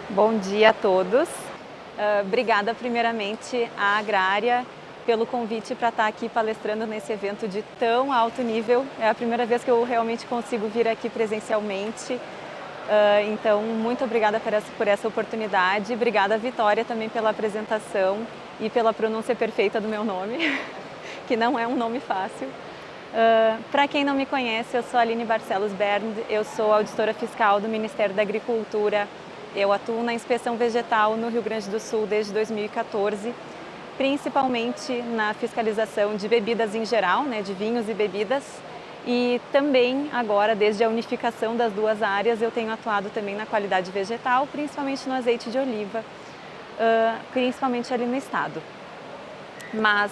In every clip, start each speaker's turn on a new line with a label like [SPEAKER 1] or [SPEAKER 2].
[SPEAKER 1] Bom dia a todos. Obrigada primeiramente à Agrária pelo convite para estar aqui palestrando nesse evento de tão alto nível. É a primeira vez que eu realmente consigo vir aqui presencialmente. Então, muito obrigada por essa oportunidade. Obrigada, Vitória, também pela apresentação e pela pronúncia perfeita do meu nome, que não é um nome fácil. Para quem não me conhece, eu sou a Aline Barcelos Bernd, eu sou auditora fiscal do Ministério da Agricultura. Eu atuo na inspeção vegetal no Rio Grande do Sul desde 2014, principalmente na fiscalização de bebidas em geral, de vinhos e bebidas. E também agora, desde a unificação das duas áreas, eu tenho atuado também na qualidade vegetal, principalmente no azeite de oliva, principalmente ali no estado. Mas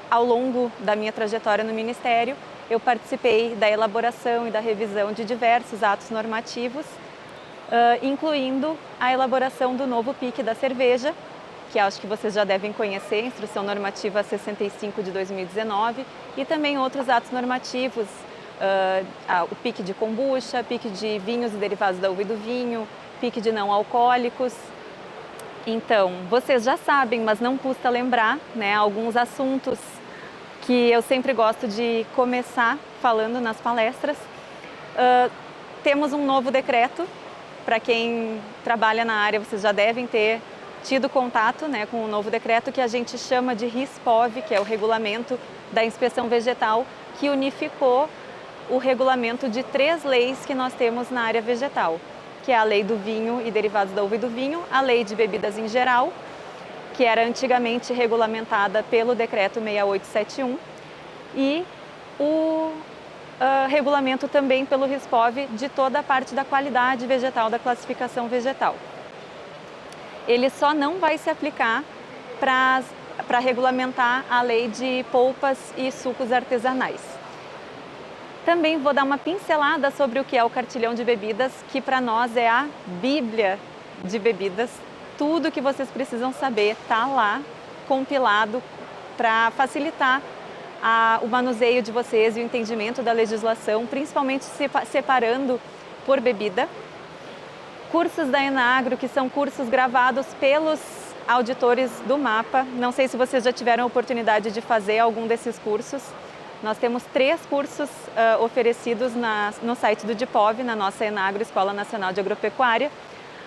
[SPEAKER 1] ao longo da minha trajetória no Ministério, eu participei da elaboração e da revisão de diversos atos normativos, incluindo a elaboração do novo PIC da cerveja, que acho que vocês já devem conhecer, Instrução Normativa 65 de 2019, e também outros atos normativos, o PIC de kombucha, PIC de vinhos e derivados da uva e do vinho, PIC de não alcoólicos. Então, vocês já sabem, mas não custa lembrar, alguns assuntos que eu sempre gosto de começar falando nas palestras. Temos um novo decreto. Para quem trabalha na área, vocês já devem ter tido contato com o novo decreto que a gente chama de RISPOV, que é o Regulamento da Inspeção Vegetal, que unificou o regulamento de 3 leis que nós temos na área vegetal, que é a Lei do Vinho e Derivados da Uva e do Vinho, a Lei de Bebidas em Geral, que era antigamente regulamentada pelo Decreto 6871, e o regulamento também pelo RISPOV de toda a parte da qualidade vegetal, da classificação vegetal. Ele só não vai se aplicar para regulamentar a lei de polpas e sucos artesanais. Também vou dar uma pincelada sobre o que é o cartilhão de bebidas, que para nós é a bíblia de bebidas. Tudo que vocês precisam saber está lá, compilado, para facilitar o manuseio de vocês e o entendimento da legislação, principalmente separando por bebida. Cursos da Enagro, que são cursos gravados pelos auditores do MAPA. Não sei se vocês já tiveram a oportunidade de fazer algum desses cursos. Nós temos 3 cursos oferecidos no site do DIPOV, na nossa Enagro, Escola Nacional de Agropecuária.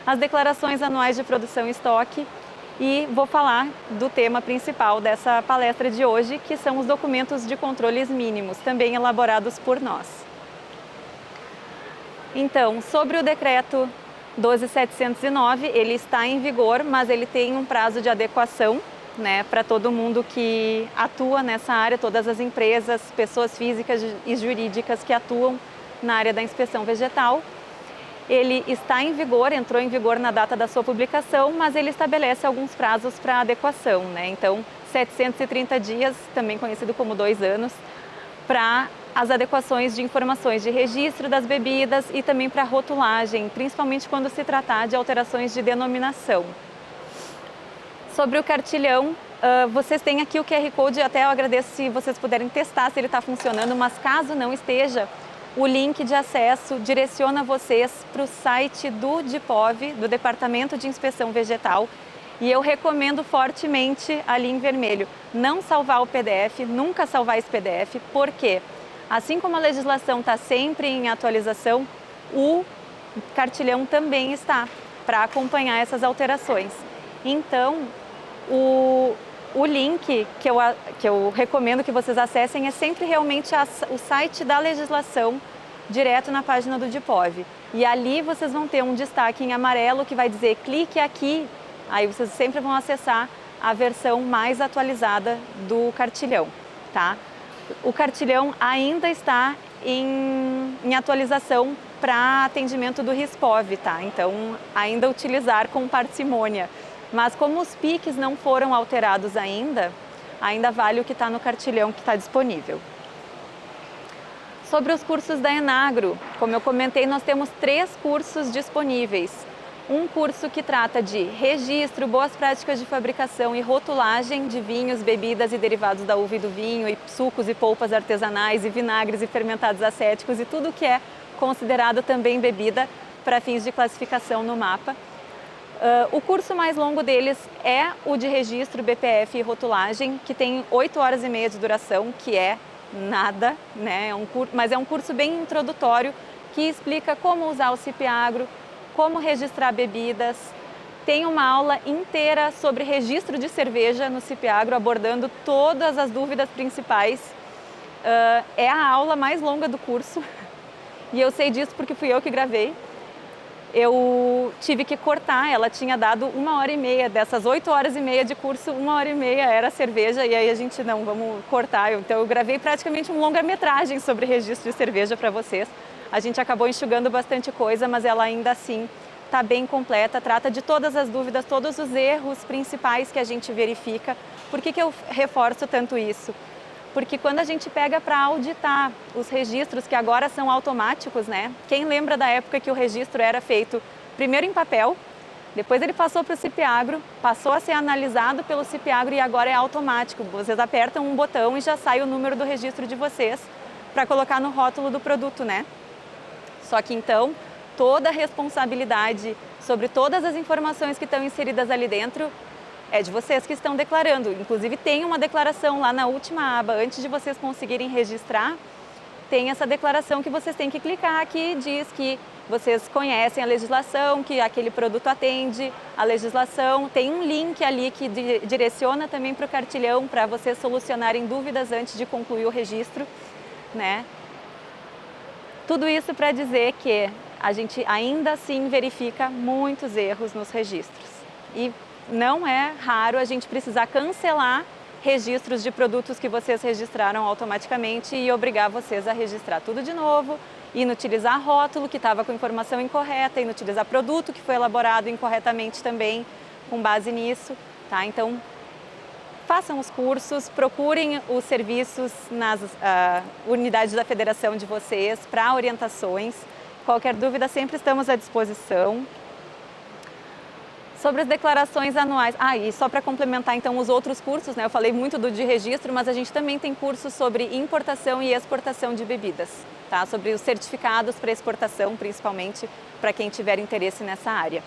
[SPEAKER 1] As declarações anuais de produção e estoque. E vou falar do tema principal dessa palestra de hoje, que são os documentos de controles mínimos, também elaborados por nós. Então, sobre o decreto 12.709, ele está em vigor, mas ele tem um prazo de adequação, para todo mundo que atua nessa área, todas as empresas, pessoas físicas e jurídicas que atuam na área da inspeção vegetal. Ele está em vigor, entrou em vigor na data da sua publicação, mas ele estabelece alguns prazos para adequação, Então, 730 dias, também conhecido como 2 anos, para as adequações de informações de registro das bebidas e também para rotulagem, principalmente quando se tratar de alterações de denominação. Sobre o cartilhão, vocês têm aqui o QR Code, até eu agradeço se vocês puderem testar se ele está funcionando, mas caso não esteja, o link de acesso direciona vocês para o site do DIPOV, do Departamento de Inspeção Vegetal, e eu recomendo fortemente, ali em vermelho, não salvar o PDF, nunca salvar esse PDF, porque assim como a legislação está sempre em atualização, o cartilhão também está para acompanhar essas alterações. Então, o link que eu recomendo que vocês acessem é sempre realmente o site da legislação, direto na página do DIPOV. E ali vocês vão ter um destaque em amarelo que vai dizer clique aqui, aí vocês sempre vão acessar a versão mais atualizada do cartilhão, tá? O cartilhão ainda está em atualização para atendimento do RISPOV, tá? Então, ainda utilizar com parcimônia. Mas como os PICs não foram alterados ainda vale o que está no cartilhão que está disponível. Sobre os cursos da Enagro, como eu comentei, nós temos 3 cursos disponíveis. Um curso que trata de registro, boas práticas de fabricação e rotulagem de vinhos, bebidas e derivados da uva e do vinho, e sucos e polpas artesanais, e vinagres e fermentados acéticos, e tudo que é considerado também bebida para fins de classificação no MAPA. O curso mais longo deles é o de registro, BPF e rotulagem, que tem 8 horas e meia de duração, que é nada, né? Mas é um curso bem introdutório que explica como usar o CIP-Agro, como registrar bebidas. Tem uma aula inteira sobre registro de cerveja no CIP-Agro, abordando todas as dúvidas principais. É a aula mais longa do curso e eu sei disso porque fui eu que gravei. Eu tive que cortar, ela tinha dado 1 hora e meia, dessas 8 horas e meia de curso, 1 hora e meia era cerveja, e aí a gente, não, vamos cortar. Então eu gravei praticamente um longa-metragem sobre registro de cerveja para vocês. A gente acabou enxugando bastante coisa, mas ela ainda assim está bem completa, trata de todas as dúvidas, todos os erros principais que a gente verifica. Por que eu reforço tanto isso? Porque quando a gente pega para auditar os registros, que agora são automáticos, né? Quem lembra da época que o registro era feito primeiro em papel, depois ele passou para o CIP-Agro, passou a ser analisado pelo CIP-Agro e agora é automático. Vocês apertam um botão e já sai o número do registro de vocês para colocar no rótulo do produto, né? Só que então, toda a responsabilidade sobre todas as informações que estão inseridas ali dentro é de vocês que estão declarando. Inclusive tem uma declaração lá na última aba, antes de vocês conseguirem registrar, tem essa declaração que vocês têm que clicar, que diz que vocês conhecem a legislação, que aquele produto atende a legislação. Tem um link ali que direciona também para o cartilhão para vocês solucionarem dúvidas antes de concluir o registro, né? Tudo isso para dizer que a gente ainda assim verifica muitos erros nos registros. E não é raro a gente precisar cancelar registros de produtos que vocês registraram automaticamente e obrigar vocês a registrar tudo de novo, inutilizar rótulo que estava com informação incorreta, inutilizar produto que foi elaborado incorretamente também com base nisso, tá? Então, façam os cursos, procurem os serviços nas unidades da federação de vocês para orientações. Qualquer dúvida, sempre estamos à disposição. Sobre as declarações anuais, e só para complementar então os outros cursos, né? Eu falei muito do de registro, mas a gente também tem cursos sobre importação e exportação de bebidas, tá? Sobre os certificados para exportação, principalmente para quem tiver interesse nessa área.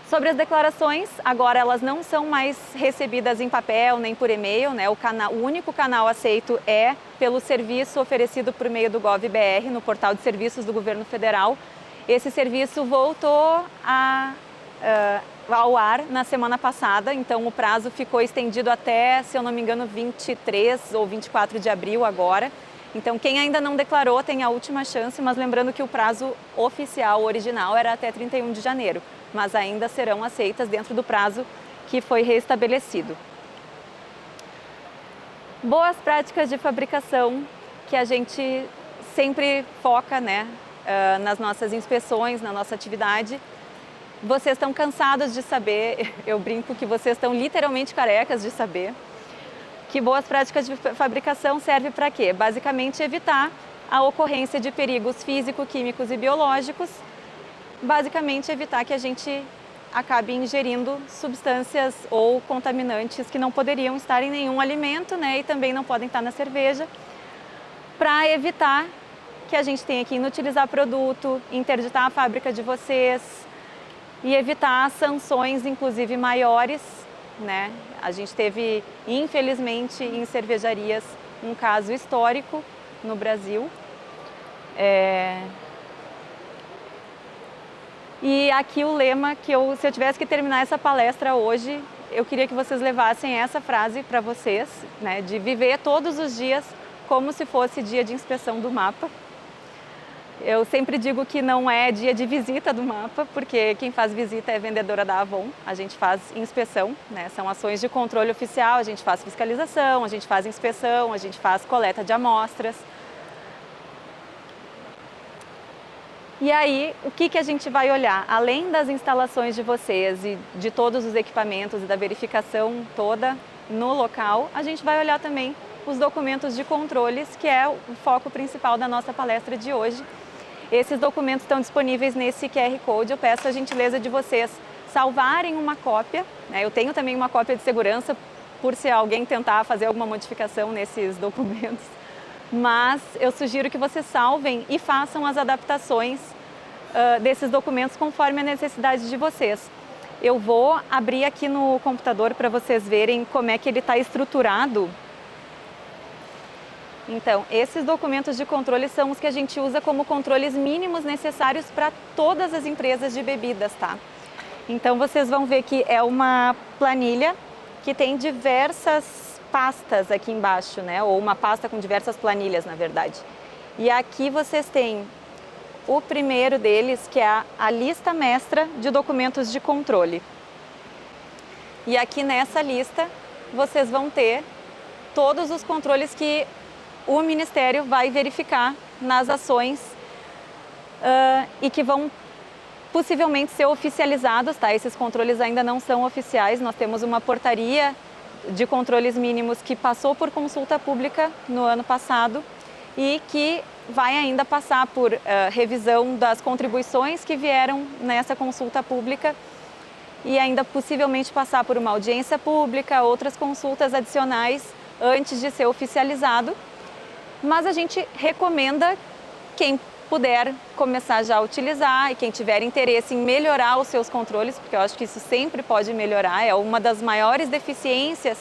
[SPEAKER 1] Sobre as declarações, agora elas não são mais recebidas em papel nem por e-mail, né? O único canal aceito é pelo serviço oferecido por meio do Gov.br, no portal de serviços do governo federal. Esse serviço voltou ao ar na semana passada, então o prazo ficou estendido até, se eu não me engano, 23 ou 24 de abril agora. Então quem ainda não declarou tem a última chance, mas lembrando que o prazo oficial, original, era até 31 de janeiro, mas ainda serão aceitas dentro do prazo que foi reestabelecido. Boas práticas de fabricação, que a gente sempre foca, né, nas nossas inspeções, na nossa atividade. Vocês estão cansados de saber, eu brinco que vocês estão literalmente carecas de saber, que boas práticas de fabricação servem para quê? Basicamente evitar a ocorrência de perigos físicos, químicos e biológicos, basicamente evitar que a gente acabe ingerindo substâncias ou contaminantes que não poderiam estar em nenhum alimento, né, e também não podem estar na cerveja, para evitar que a gente tenha que inutilizar produto, interditar a fábrica de vocês, e evitar sanções, inclusive maiores, né? A gente teve, infelizmente, em cervejarias, um caso histórico no Brasil. E aqui o lema que se eu tivesse que terminar essa palestra hoje, eu queria que vocês levassem essa frase para vocês, né? De viver todos os dias como se fosse dia de inspeção do mapa. Eu sempre digo que não é dia de visita do mapa, porque quem faz visita é vendedora da Avon, a gente faz inspeção, né? São ações de controle oficial, a gente faz fiscalização, a gente faz inspeção, a gente faz coleta de amostras. E aí, o que a gente vai olhar? Além das instalações de vocês e de todos os equipamentos e da verificação toda no local, a gente vai olhar também os documentos de controles, que é o foco principal da nossa palestra de hoje. Esses documentos estão disponíveis nesse QR Code. Eu peço a gentileza de vocês salvarem uma cópia, né? Eu tenho também uma cópia de segurança por se alguém tentar fazer alguma modificação nesses documentos. Mas eu sugiro que vocês salvem e façam as adaptações desses documentos conforme a necessidade de vocês. Eu vou abrir aqui no computador para vocês verem como é que ele está estruturado. Então, esses documentos de controle são os que a gente usa como controles mínimos necessários para todas as empresas de bebidas, tá? Então, vocês vão ver que é uma planilha que tem diversas pastas aqui embaixo, né? Ou uma pasta com diversas planilhas, na verdade. E aqui vocês têm o primeiro deles, que é a lista mestra de documentos de controle. E aqui nessa lista, vocês vão ter todos os controles que o Ministério vai verificar nas ações e que vão possivelmente ser oficializados, tá? Esses controles ainda não são oficiais. Nós temos uma portaria de controles mínimos que passou por consulta pública no ano passado e que vai ainda passar por revisão das contribuições que vieram nessa consulta pública e ainda possivelmente passar por uma audiência pública, outras consultas adicionais antes de ser oficializado. Mas a gente recomenda quem puder começar já a utilizar e quem tiver interesse em melhorar os seus controles, porque eu acho que isso sempre pode melhorar, é uma das maiores deficiências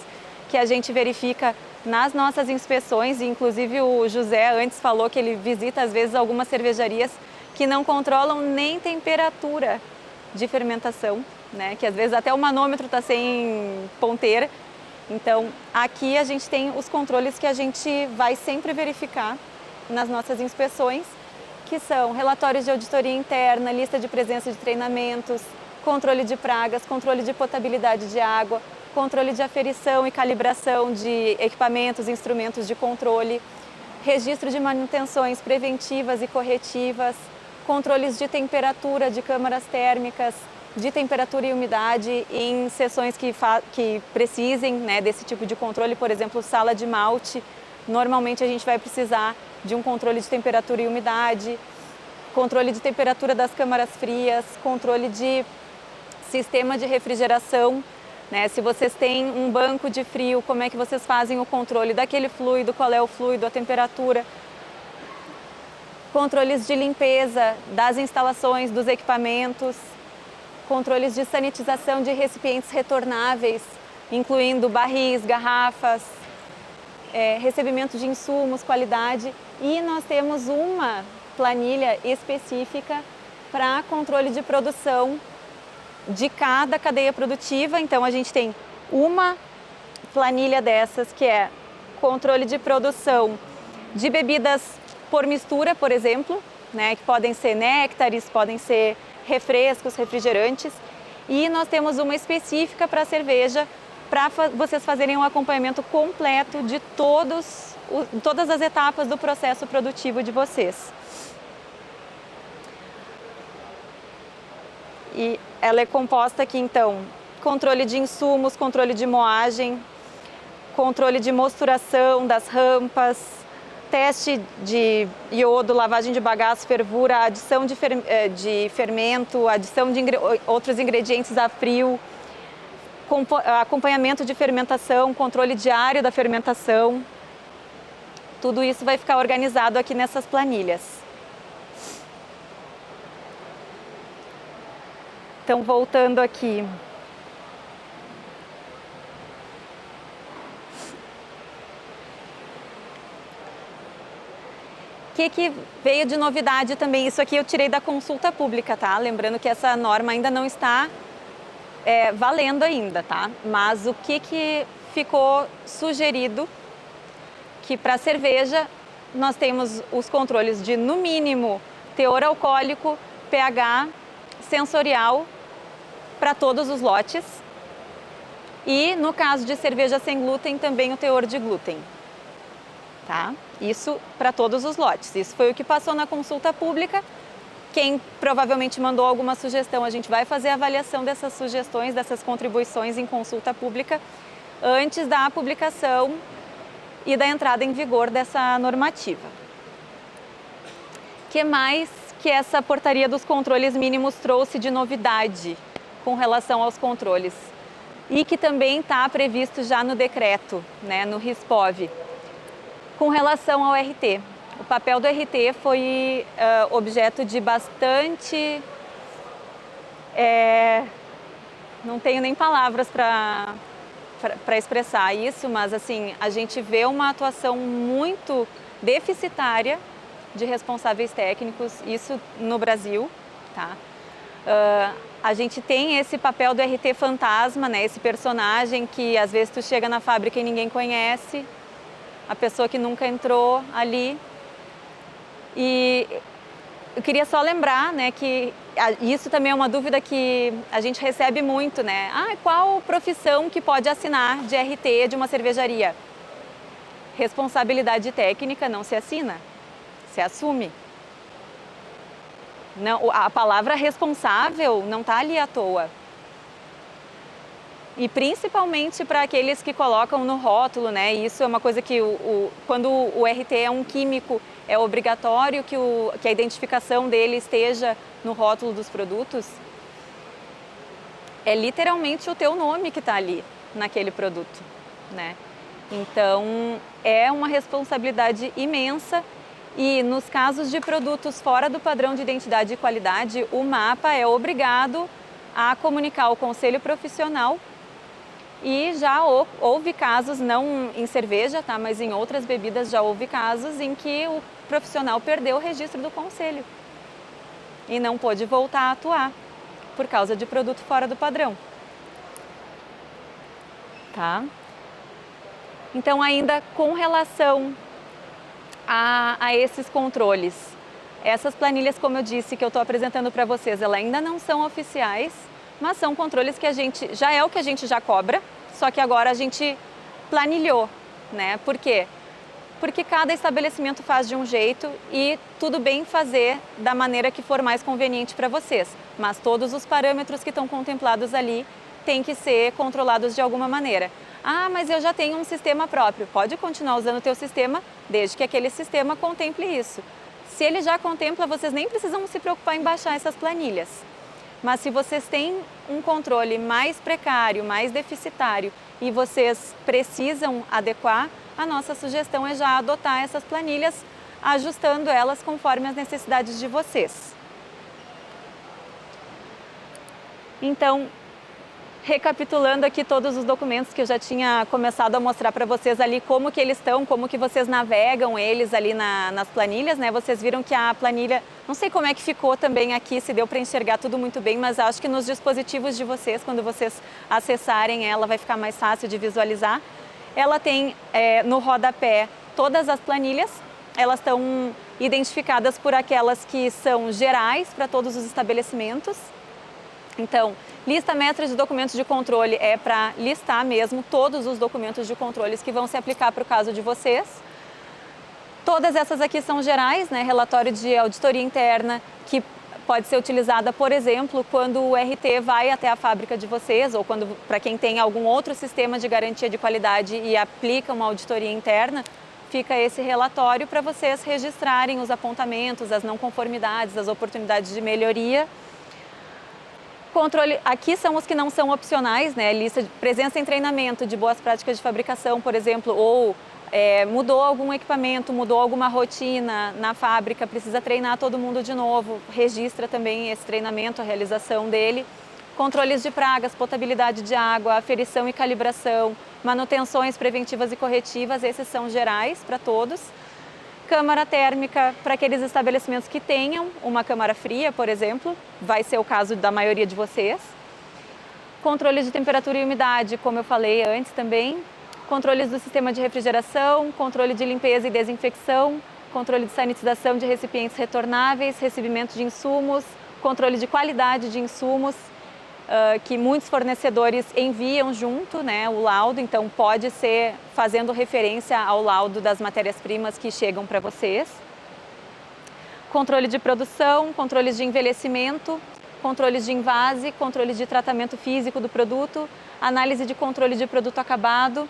[SPEAKER 1] que a gente verifica nas nossas inspeções, e inclusive o José antes falou que ele visita às vezes algumas cervejarias que não controlam nem temperatura de fermentação, né? Que às vezes até o manômetro está sem ponteira. Então, aqui a gente tem os controles que a gente vai sempre verificar nas nossas inspeções, que são relatórios de auditoria interna, lista de presença de treinamentos, controle de pragas, controle de potabilidade de água, controle de aferição e calibração de equipamentos, instrumentos de controle, registro de manutenções preventivas e corretivas, controles de temperatura de câmaras térmicas, de temperatura e umidade em seções que precisem, né, desse tipo de controle, por exemplo, sala de malte. Normalmente a gente vai precisar de um controle de temperatura e umidade, controle de temperatura das câmaras frias, controle de sistema de refrigeração, né? Se vocês têm um banco de frio, como é que vocês fazem o controle daquele fluido, qual é o fluido, a temperatura. Controles de limpeza das instalações, dos equipamentos, controles de sanitização de recipientes retornáveis, incluindo barris, garrafas, recebimento de insumos, qualidade. E nós temos uma planilha específica para controle de produção de cada cadeia produtiva. Então, a gente tem uma planilha dessas que é controle de produção de bebidas por mistura, por exemplo, né, que podem ser néctares, podem ser refrescos, refrigerantes. E nós temos uma específica para cerveja, para vocês fazerem um acompanhamento completo de todas as etapas do processo produtivo de vocês. E ela é composta aqui, então, controle de insumos, controle de moagem, controle de mosturação das rampas, teste de iodo, lavagem de bagaço, fervura, adição de fermento, adição de outros ingredientes a frio, acompanhamento de fermentação, controle diário da fermentação. Tudo isso vai ficar organizado aqui nessas planilhas. Então, voltando aqui. O que veio de novidade também? Isso aqui eu tirei da consulta pública, tá? Lembrando que essa norma ainda não está valendo ainda, tá? Mas o que ficou sugerido? Que para cerveja nós temos os controles de, no mínimo, teor alcoólico, pH, sensorial para todos os lotes. E no caso de cerveja sem glúten, também o teor de glúten. Tá? Isso para todos os lotes. Isso foi o que passou na consulta pública. Quem provavelmente mandou alguma sugestão, a gente vai fazer a avaliação dessas sugestões, dessas contribuições em consulta pública antes da publicação e da entrada em vigor dessa normativa. O que mais que essa portaria dos controles mínimos trouxe de novidade com relação aos controles? E que também está previsto já no decreto, né, no RISPOV, com relação ao RT. O papel do RT foi objeto de bastante não tenho nem palavras para expressar isso, mas assim, a gente vê uma atuação muito deficitária de responsáveis técnicos, isso no Brasil, tá? A gente tem esse papel do RT fantasma, né? Esse personagem que às vezes tu chega na fábrica e ninguém conhece, a pessoa que nunca entrou ali. E eu queria só lembrar, né, que isso também é uma dúvida que a gente recebe muito, né? Qual profissão que pode assinar de RT de uma cervejaria? Responsabilidade técnica não se assina, se assume. Não, a palavra responsável não está ali à toa. E principalmente para aqueles que colocam no rótulo, né? Isso é uma coisa que quando o RT é um químico, é obrigatório que a identificação dele esteja no rótulo dos produtos. É literalmente o teu nome que está ali naquele produto, né? Então é uma responsabilidade imensa. E nos casos de produtos fora do padrão de identidade e qualidade, o MAPA é obrigado a comunicar ao conselho profissional. E já houve casos, não em cerveja, tá, mas em outras bebidas já houve casos em que o profissional perdeu o registro do conselho e não pôde voltar a atuar por causa de produto fora do padrão. Tá? Então, ainda com relação a esses controles, essas planilhas, como eu disse, que eu estou apresentando para vocês, elas ainda não são oficiais, mas são controles que a gente, já é o que a gente já cobra, só que agora a gente planilhou, né? Por quê? Porque cada estabelecimento faz de um jeito e tudo bem fazer da maneira que for mais conveniente para vocês, mas todos os parâmetros que estão contemplados ali têm que ser controlados de alguma maneira. Mas eu já tenho um sistema próprio. Pode continuar usando o teu sistema, desde que aquele sistema contemple isso. Se ele já contempla, vocês nem precisam se preocupar em baixar essas planilhas. Mas se vocês têm um controle mais precário, mais deficitário e vocês precisam adequar, a nossa sugestão é já adotar essas planilhas, ajustando elas conforme as necessidades de vocês. Então, recapitulando aqui todos os documentos que eu já tinha começado a mostrar para vocês ali, como que eles estão, como que vocês navegam eles ali nas planilhas, né? Vocês viram que a planilha, não sei como é que ficou também aqui, se deu para enxergar tudo muito bem, mas acho que nos dispositivos de vocês, quando vocês acessarem ela, vai ficar mais fácil de visualizar. Ela tem no rodapé todas as planilhas, elas estão identificadas por aquelas que são gerais para todos os estabelecimentos. Então, lista mestra de documentos de controle é para listar mesmo todos os documentos de controles que vão se aplicar para o caso de vocês. Todas essas aqui são gerais, né? Relatório de auditoria interna, que pode ser utilizada, por exemplo, quando o RT vai até a fábrica de vocês, ou quando para quem tem algum outro sistema de garantia de qualidade e aplica uma auditoria interna, fica esse relatório para vocês registrarem os apontamentos, as não conformidades, as oportunidades de melhoria. Controle, aqui são os que não são opcionais, né? Lista de presença em treinamento de boas práticas de fabricação, por exemplo, ou mudou algum equipamento, mudou alguma rotina na fábrica, precisa treinar todo mundo de novo, registra também esse treinamento, a realização dele. Controles de pragas, potabilidade de água, aferição e calibração, manutenções preventivas e corretivas, esses são gerais para todos. Câmara térmica para aqueles estabelecimentos que tenham uma câmara fria, por exemplo, vai ser o caso da maioria de vocês. Controle de temperatura e umidade, como eu falei antes também. Controles do sistema de refrigeração, controle de limpeza e desinfecção, controle de sanitização de recipientes retornáveis, recebimento de insumos, controle de qualidade de insumos, que muitos fornecedores enviam junto, né, o laudo, então pode ser fazendo referência ao laudo das matérias-primas que chegam para vocês. Controle de produção, controles de envelhecimento, controles de invase, controle de tratamento físico do produto, análise de controle de produto acabado,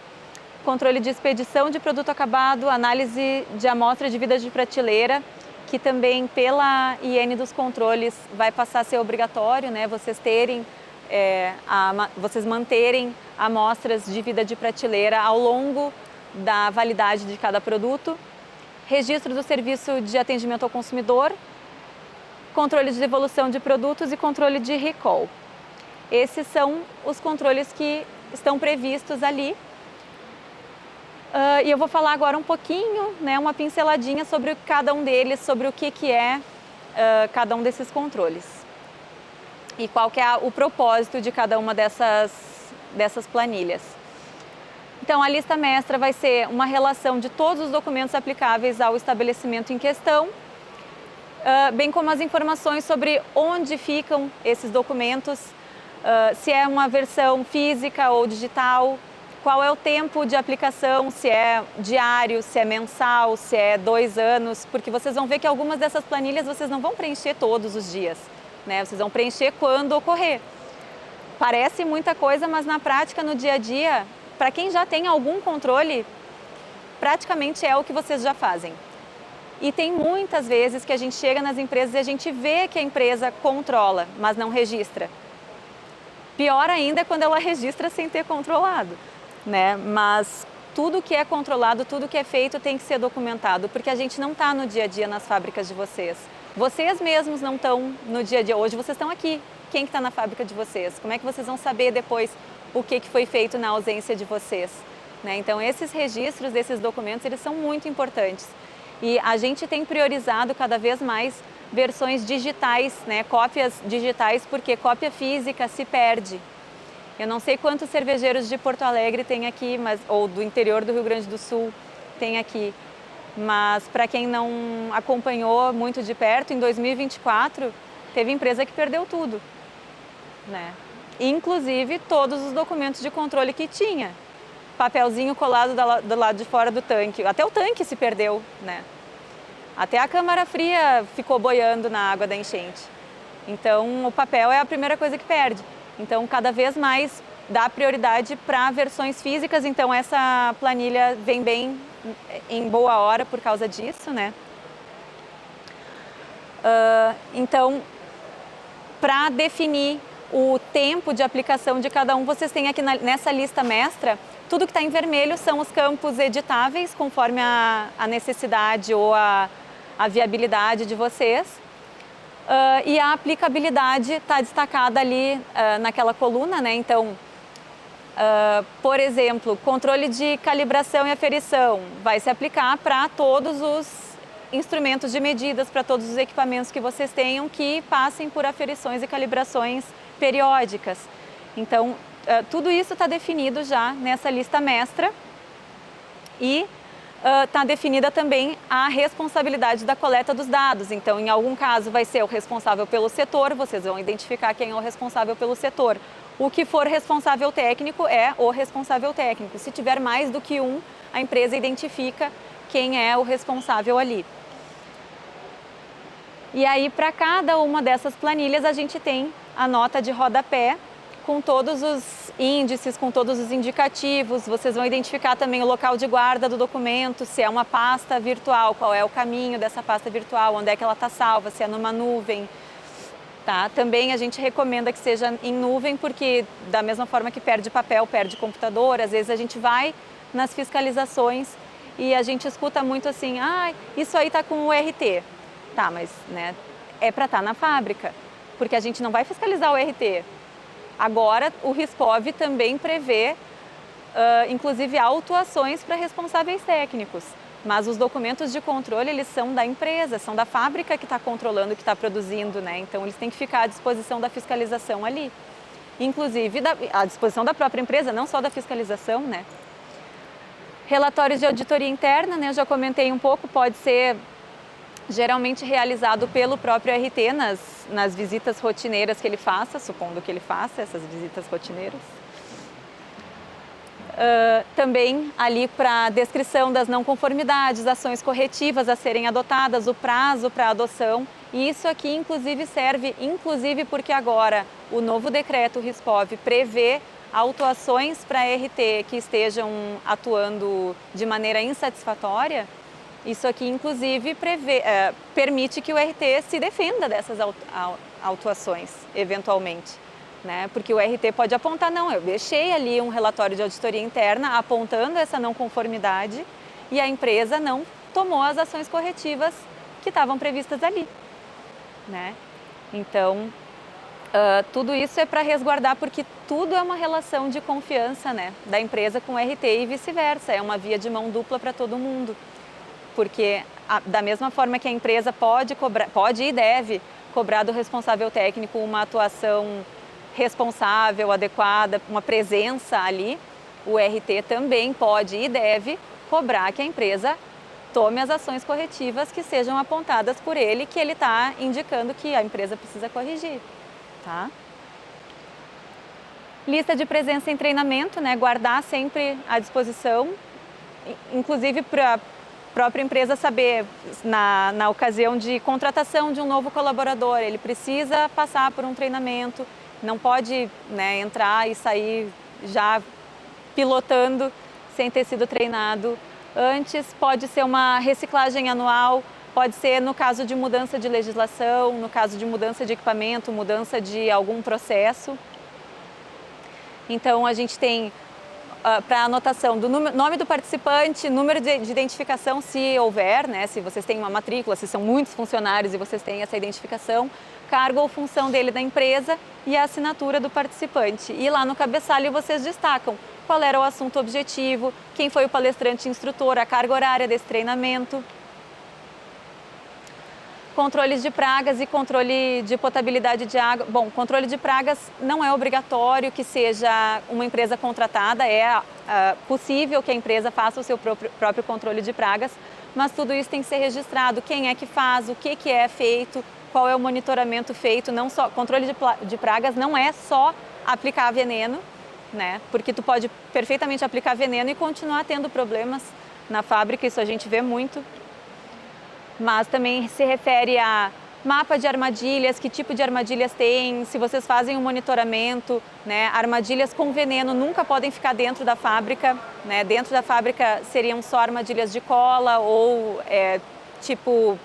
[SPEAKER 1] controle de expedição de produto acabado, análise de amostra de vida de prateleira, que também pela IN dos controles vai passar a ser obrigatório, né, vocês terem vocês manterem amostras de vida de prateleira ao longo da validade de cada produto, registro do serviço de atendimento ao consumidor, controle de devolução de produtos e controle de recall. esses são os controles que estão previstos ali. E eu vou falar agora um pouquinho, né, uma pinceladinha sobre cada um deles, sobre o que é cada um desses controles. E qual que é o propósito de cada uma dessas planilhas. Então, a lista mestra vai ser uma relação de todos os documentos aplicáveis ao estabelecimento em questão, bem como as informações sobre onde ficam esses documentos, se é uma versão física ou digital, qual é o tempo de aplicação, se é diário, se é mensal, se é 2 anos, porque vocês vão ver que algumas dessas planilhas vocês não vão preencher todos os dias, né? Vocês vão preencher quando ocorrer. Parece muita coisa, mas na prática, no dia a dia, para quem já tem algum controle, praticamente é o que vocês já fazem. E tem muitas vezes que a gente chega nas empresas e a gente vê que a empresa controla, mas não registra. Pior ainda é quando ela registra sem ter controlado, né? Mas tudo que é controlado, tudo que é feito tem que ser documentado, porque a gente não está no dia a dia nas fábricas de vocês. Vocês mesmos não estão no dia a dia. Hoje vocês estão aqui. Quem que está na fábrica de vocês? Como é que vocês vão saber depois o que foi feito na ausência de vocês? Né? Então, esses registros desses documentos, eles são muito importantes. E a gente tem priorizado cada vez mais versões digitais, né? Cópias digitais, porque cópia física se perde. Eu não sei quantos cervejeiros de Porto Alegre tem aqui, ou do interior do Rio Grande do Sul tem aqui. Mas para quem não acompanhou muito de perto, em 2024 teve empresa que perdeu tudo, né? Inclusive todos os documentos de controle que tinha. Papelzinho colado do lado de fora do tanque. Até o tanque se perdeu, né? Até a câmara fria ficou boiando na água da enchente. Então, o papel é a primeira coisa que perde. Então, cada vez mais dá prioridade para versões físicas. Então, essa planilha vem bem em boa hora por causa disso, né? Então, para definir o tempo de aplicação de cada um, vocês têm aqui nessa lista mestra, tudo que está em vermelho são os campos editáveis, conforme a necessidade ou a viabilidade de vocês. E a aplicabilidade está destacada ali naquela coluna, né? Então, por exemplo, controle de calibração e aferição vai se aplicar para todos os instrumentos de medidas, para todos os equipamentos que vocês tenham que passem por aferições e calibrações periódicas. Então, tudo isso está definido já nessa lista mestra e está definida também a responsabilidade da coleta dos dados. Então, em algum caso vai ser o responsável pelo setor, vocês vão identificar quem é o responsável pelo setor. O que for responsável técnico é o responsável técnico. Se tiver mais do que um, a empresa identifica quem é o responsável ali. E aí, para cada uma dessas planilhas, a gente tem a nota de rodapé com todos os índices, com todos os indicativos. Vocês vão identificar também o local de guarda do documento, se é uma pasta virtual, qual é o caminho dessa pasta virtual, onde é que ela está salva, se é numa nuvem. Tá? Também a gente recomenda que seja em nuvem, porque da mesma forma que perde papel, perde computador, às vezes a gente vai nas fiscalizações e a gente escuta muito assim, isso aí está com o RT. Tá, mas né, é para estar na fábrica, porque a gente não vai fiscalizar o RT. Agora, o RISCOV também prevê, inclusive, autuações para responsáveis técnicos. Mas os documentos de controle, eles são da empresa, são da fábrica que está controlando, que está produzindo, né? Então, eles têm que ficar à disposição da fiscalização ali. Inclusive, à disposição da própria empresa, não só da fiscalização, né? Relatórios de auditoria interna, né? Eu já comentei um pouco, pode ser geralmente realizado pelo próprio RT nas visitas rotineiras que ele faça, supondo que ele faça essas visitas rotineiras. Também ali para descrição das não conformidades, ações corretivas a serem adotadas, o prazo para adoção. E isso aqui, inclusive, serve, porque agora o novo decreto RISCOV prevê autuações para RT que estejam atuando de maneira insatisfatória. Isso aqui, inclusive, permite que o RT se defenda dessas autuações, eventualmente. Né? Porque o RT pode apontar, não, eu deixei ali um relatório de auditoria interna apontando essa não conformidade e a empresa não tomou as ações corretivas que estavam previstas ali. Né? Então, Tudo isso é para resguardar, porque tudo é uma relação de confiança, né, da empresa com o RT e vice-versa. É uma via de mão dupla para todo mundo. Porque da mesma forma que a empresa pode e deve cobrar do responsável técnico uma atuação responsável, adequada, uma presença ali, o RT também pode e deve cobrar que a empresa tome as ações corretivas que sejam apontadas por ele, que ele está indicando que a empresa precisa corrigir. Tá? Lista de presença em treinamento, né? Guardar sempre à disposição, inclusive para a própria empresa saber, na ocasião de contratação de um novo colaborador, ele precisa passar por um treinamento, não pode, né, entrar e sair já pilotando sem ter sido treinado antes. Pode ser uma reciclagem anual, pode ser no caso de mudança de legislação, no caso de mudança de equipamento, mudança de algum processo. Então a gente tem para anotação do nome do participante, número de identificação, se houver, né, se vocês têm uma matrícula, se são muitos funcionários e vocês têm essa identificação, cargo ou função dele da empresa e a assinatura do participante. E lá no cabeçalho vocês destacam qual era o assunto objetivo, quem foi o palestrante instrutor, a carga horária desse treinamento. Controles de pragas e controle de potabilidade de água. Bom, controle de pragas não é obrigatório que seja uma empresa contratada, é possível que a empresa faça o seu próprio controle de pragas, mas tudo isso tem que ser registrado, quem é que faz, o que é feito, qual é o monitoramento feito. Não só controle de pragas não é só aplicar veneno, né? Porque tu pode perfeitamente aplicar veneno e continuar tendo problemas na fábrica, isso a gente vê muito. Mas também se refere a mapa de armadilhas, que tipo de armadilhas tem, se vocês fazem um monitoramento, né? Armadilhas com veneno nunca podem ficar dentro da fábrica, né? Dentro da fábrica seriam só armadilhas de cola ou tipo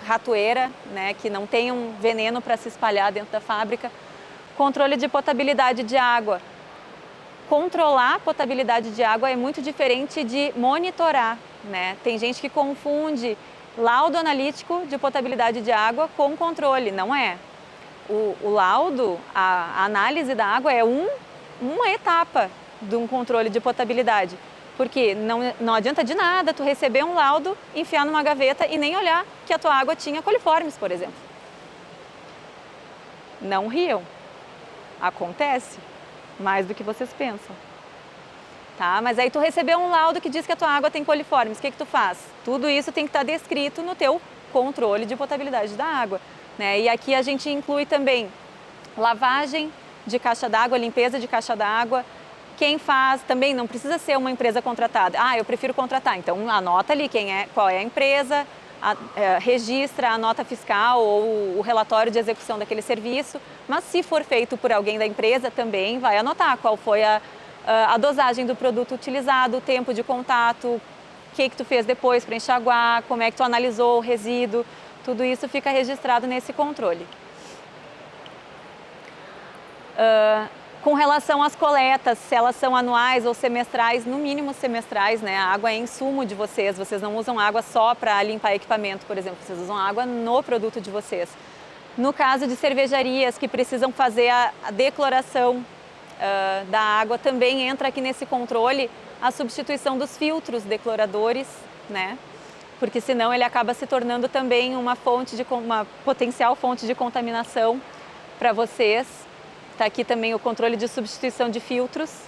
[SPEAKER 1] ratoeira, né? Que não tenham veneno para se espalhar dentro da fábrica. Controle de potabilidade de água. Controlar a potabilidade de água é muito diferente de monitorar, né? Tem gente que confunde laudo analítico de potabilidade de água com controle, não é. O laudo, a análise da água é uma etapa de um controle de potabilidade, porque não adianta de nada tu receber um laudo, enfiar numa gaveta e nem olhar que a tua água tinha coliformes, por exemplo. Não riam, acontece mais do que vocês pensam. Tá? Mas aí tu recebeu um laudo que diz que a tua água tem coliformes, o que tu faz? Tudo isso tem que estar descrito no teu controle de potabilidade da água, né? E aqui a gente inclui também lavagem de caixa d'água, limpeza de caixa d'água. Quem faz também não precisa ser uma empresa contratada. Eu prefiro contratar. Então anota ali qual é a empresa, registra a nota fiscal ou o relatório de execução daquele serviço. Mas se for feito por alguém da empresa, também vai anotar qual foi a dosagem do produto utilizado, o tempo de contato, o que tu fez depois para enxaguar, como é que tu analisou o resíduo, tudo isso fica registrado nesse controle. Com relação às coletas, se elas são anuais ou semestrais, no mínimo semestrais, né? A água é insumo de vocês não usam água só para limpar equipamento, por exemplo, vocês usam água no produto de vocês. No caso de cervejarias que precisam fazer a decloração da água, também entra aqui nesse controle a substituição dos filtros decloradores, né? Porque senão ele acaba se tornando também uma potencial fonte de contaminação para vocês. Está aqui também o controle de substituição de filtros.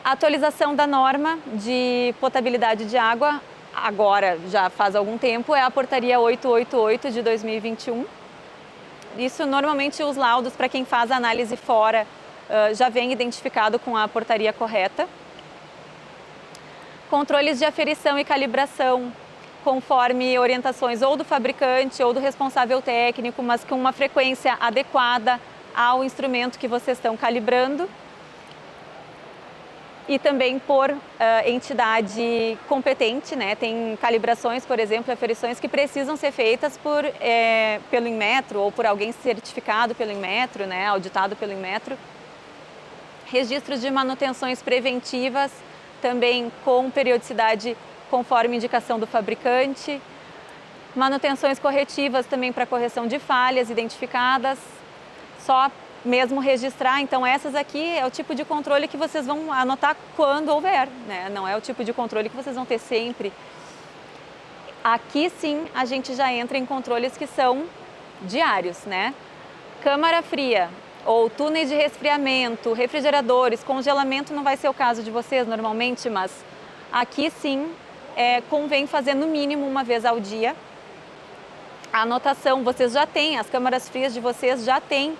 [SPEAKER 1] Atualização da norma de potabilidade de água, agora já faz algum tempo, é a portaria 888 de 2021. Isso normalmente os laudos para quem faz a análise fora já vem identificado com a portaria correta. Controles de aferição e calibração, conforme orientações ou do fabricante ou do responsável técnico, mas com uma frequência adequada ao instrumento que vocês estão calibrando. E também por entidade competente, né? Tem calibrações, por exemplo, aferições que precisam ser feitas pelo Inmetro ou por alguém certificado pelo Inmetro, né? Auditado pelo Inmetro. Registros de manutenções preventivas, também com periodicidade conforme indicação do fabricante. Manutenções corretivas também para correção de falhas identificadas, só mesmo registrar. Então essas aqui é o tipo de controle que vocês vão anotar quando houver, né? Não é o tipo de controle que vocês vão ter sempre. Aqui sim a gente já entra em controles que são diários, né? Câmara fria ou túneis de resfriamento, refrigeradores, congelamento não vai ser o caso de vocês normalmente, mas aqui sim convém fazer no mínimo uma vez ao dia. A anotação, vocês já têm, as câmaras frias de vocês já têm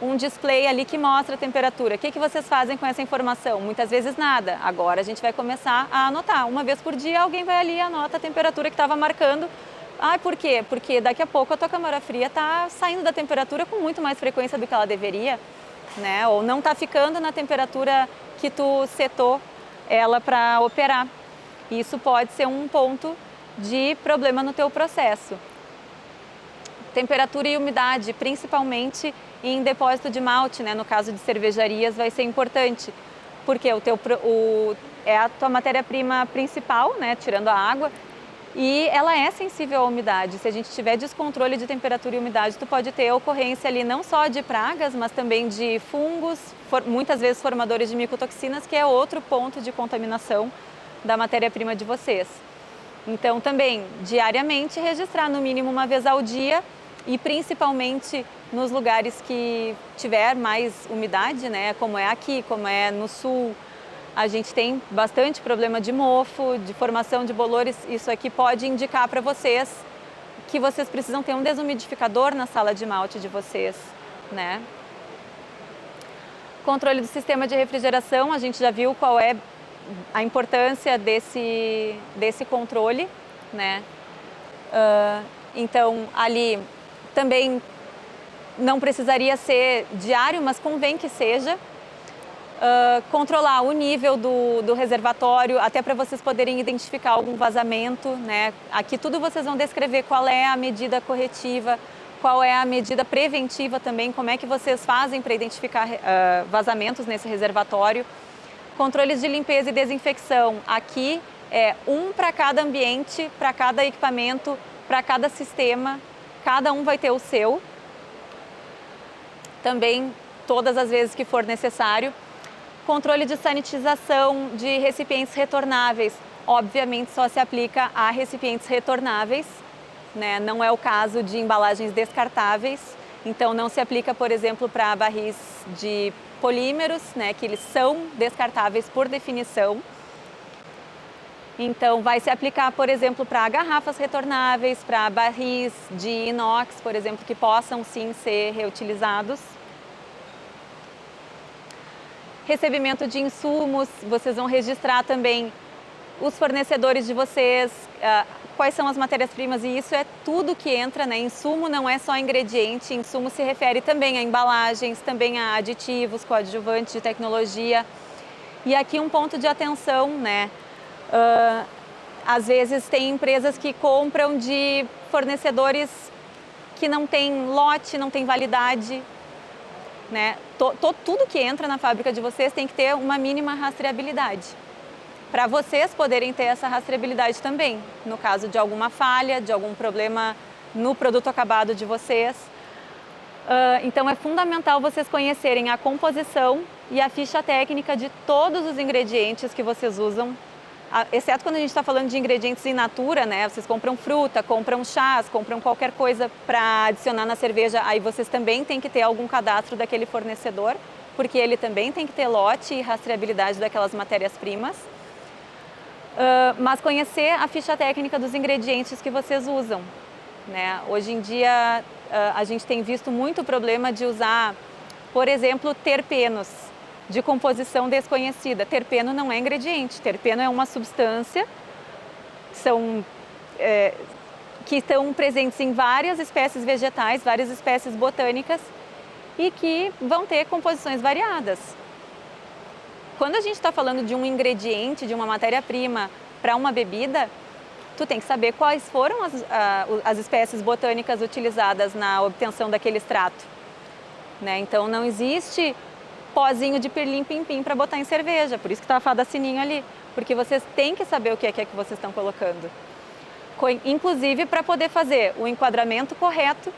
[SPEAKER 1] um display ali que mostra a temperatura. O que vocês fazem com essa informação? Muitas vezes nada. Agora a gente vai começar a anotar. Uma vez por dia alguém vai ali e anota a temperatura que estava marcando. Ah, por quê? Porque daqui a pouco a tua câmara fria está saindo da temperatura com muito mais frequência do que ela deveria, né? Ou não está ficando na temperatura que tu setou ela para operar. Isso pode ser um ponto de problema no teu processo. Temperatura e umidade, principalmente em depósito de malte, né? No caso de cervejarias vai ser importante, porque é a tua matéria-prima principal, né? Tirando a água, e ela é sensível à umidade. Se a gente tiver descontrole de temperatura e umidade, tu pode ter ocorrência ali não só de pragas, mas também de fungos, muitas vezes formadores de micotoxinas, que é outro ponto de contaminação da matéria-prima de vocês. Então também, diariamente, registrar no mínimo uma vez ao dia, e principalmente nos lugares que tiver mais umidade, né, como é aqui, como é no sul, a gente tem bastante problema de mofo, de formação de bolores. Isso aqui pode indicar para vocês que vocês precisam ter um desumidificador na sala de malte de vocês, né? Controle do sistema de refrigeração, a gente já viu qual é a importância desse controle, né? Então, ali também não precisaria ser diário, mas convém que seja. Controlar o nível do reservatório, até para vocês poderem identificar algum vazamento, né? Aqui tudo vocês vão descrever qual é a medida corretiva, qual é a medida preventiva também, como é que vocês fazem para identificar vazamentos nesse reservatório. Controles de limpeza e desinfecção, aqui é um para cada ambiente, para cada equipamento, para cada sistema, cada um vai ter o seu. Também todas as vezes que for necessário. Controle de sanitização de recipientes retornáveis, obviamente só se aplica a recipientes retornáveis, né? Não é o caso de embalagens descartáveis, então não se aplica, por exemplo, para barris de polímeros, né? Que eles são descartáveis por definição. Então vai se aplicar, por exemplo, para garrafas retornáveis, para barris de inox, por exemplo, que possam sim ser reutilizados. Recebimento de insumos, vocês vão registrar também os fornecedores de vocês, quais são as matérias-primas, e isso é tudo que entra, né? Insumo não é só ingrediente, insumo se refere também a embalagens, também a aditivos, coadjuvantes de tecnologia. E aqui um ponto de atenção, né? Às vezes tem empresas que compram de fornecedores que não têm lote, não tem validade, né? Tudo que entra na fábrica de vocês tem que ter uma mínima rastreabilidade, para vocês poderem ter essa rastreabilidade também, no caso de alguma falha, de algum problema no produto acabado de vocês. Então é fundamental vocês conhecerem a composição e a ficha técnica de todos os ingredientes que vocês usam, exceto quando a gente está falando de ingredientes in natura, né? Vocês compram fruta, compram chás, compram qualquer coisa para adicionar na cerveja, aí vocês também têm que ter algum cadastro daquele fornecedor, porque ele também tem que ter lote e rastreabilidade daquelas matérias-primas. Mas conhecer a ficha técnica dos ingredientes que vocês usam, né? Hoje em dia a gente tem visto muito problema de usar, por exemplo, terpenos de composição desconhecida. Terpeno não é ingrediente, terpeno é uma substância que estão presentes em várias espécies vegetais, várias espécies botânicas e que vão ter composições variadas. Quando a gente está falando de um ingrediente, de uma matéria-prima para uma bebida, tu tem que saber quais foram as espécies botânicas utilizadas na obtenção daquele extrato, né? Então não existe pozinho de pirlim-pim-pim para botar em cerveja, por isso que está a fada sininho ali, porque vocês têm que saber o que é que vocês estão colocando. inclusive para poder fazer o enquadramento correto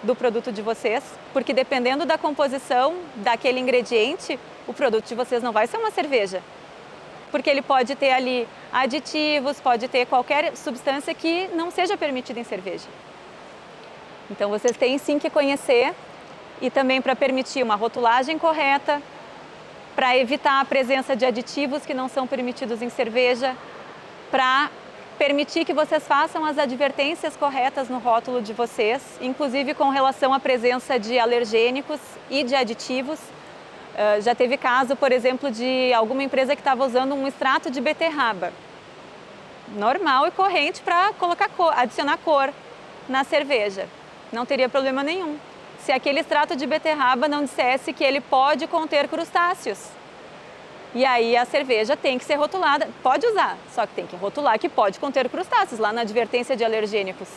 [SPEAKER 1] do produto de vocês, porque dependendo da composição daquele ingrediente, o produto de vocês não vai ser uma cerveja, porque ele pode ter ali aditivos, pode ter qualquer substância que não seja permitida em cerveja. Então vocês têm sim que conhecer, e também para permitir uma rotulagem correta, para evitar a presença de aditivos que não são permitidos em cerveja, para permitir que vocês façam as advertências corretas no rótulo de vocês, inclusive com relação à presença de alergênicos e de aditivos. Já teve caso, por exemplo, de alguma empresa que estava usando um extrato de beterraba, normal e corrente, para colocar adicionar cor na cerveja. Não teria problema nenhum, se aquele extrato de beterraba não dissesse que ele pode conter crustáceos. E aí a cerveja tem que ser rotulada, pode usar, só que tem que rotular que pode conter crustáceos, lá na advertência de alergênicos.